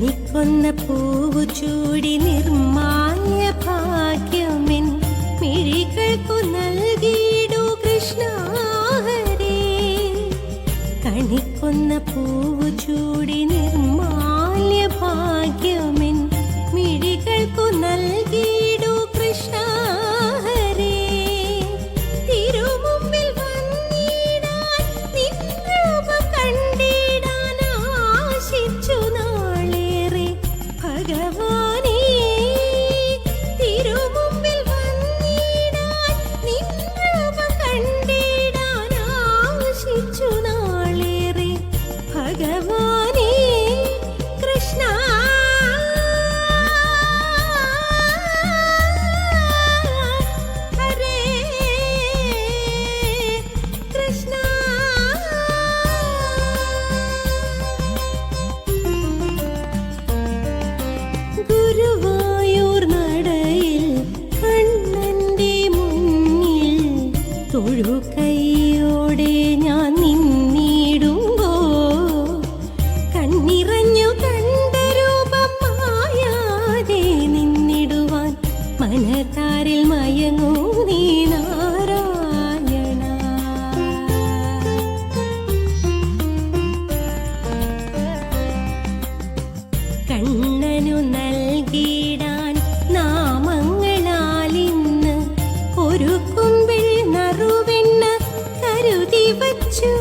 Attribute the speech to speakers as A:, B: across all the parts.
A: കണിക്കൊന്ന പൂവു ചൂടി നിർമാല്യ ഭാഗ്യമെൻ മിഴികൾക്കു നൽകിയിടൂ കൃഷ്ണ ഹരേ. കണിക്കൊന്ന പൂവു ചൂടി നിർമാല്യ ഭാഗ്യമെൻ മിഴികൾക്കു നൽകിയിടൂ കൃഷ്ണ ഹരേ. തിരുമുമ്പിൽ വന്നിടാൻ നിൻ രൂപം കണ്ടിടാൻ ആശിച്ചു നാളേറെ ഭഗവാനേ. തിരുമുമ്പിൽ വന്നിടാൻ നിൻ രൂപം കണ്ടിടാൻ ആശിച്ചു നാളേറെ ഭഗവാനേ കൃഷ്ണ. ഹരേ കൃഷ്ണ. ഗുരുവായൂർ നടയിൽ കണ്ണന്റെ മുന്നിൽ തൊഴുകൈയോടെ ഞാൻ നിന്നിടുമ്പോ കണ്ണിറഞ്ഞു കണ്ട രൂപം മായാതെ നിന്നിടുവാൻ മനതാരിൽ മയങ്ങൂ നീ നാരായണ. കണ്ണനു നൽകിടാൻ നാമങ്ങളാലിന്ന് ഒരു കുമ്പിൾ നറുവെണ്ണ കരുതി വച്ചു.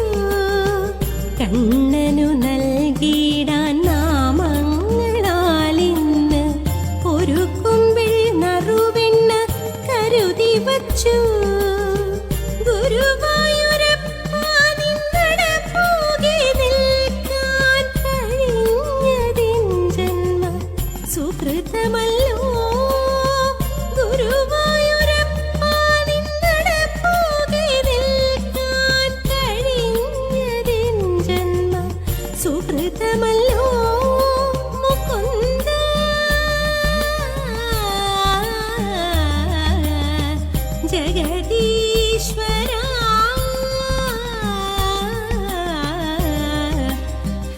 A: കണ്ണനു നൽകിടാൻ നാമങ്ങളാലിന്ന് ഒരു കുമ്പിൾ നറുവെണ്ണ കരുതി വച്ചു. ഗുരുവായൂരപ്പ നിന്നടപ്പോകെ നിൽക്കാൻ കഴിഞ്ഞതിൻ ജന്മ സുകൃതമല്ലോ. ഗുരുവായൂരപ്പ നിന്നടപ്പോകെ നിൽക്കാൻ കഴിഞ്ഞതിൻ ജന്മ സുകൃതമല്ലോ. മുകുന്ദ ജഗദീശ്വര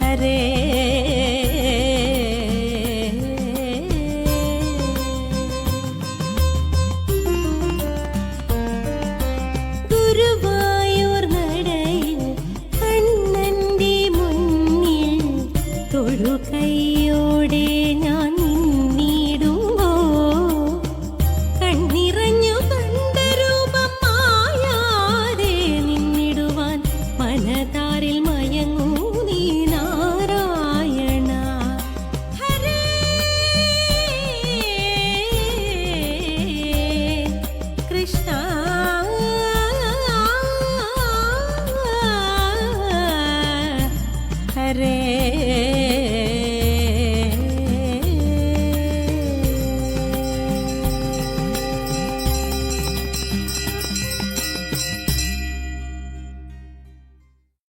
A: ഹരേ. ഗുരുവായൂർ നടയിൽ കണ്ണന്റെ മുന്നിൽ തൊഴുകൈയോടെ ഞാൻ നിന്നിടുമ്പോ കണ്ണിറഞ്ഞു കണ്ട രൂപം മായാതെ നിന്നിടുവാൻ മനതാരിൽ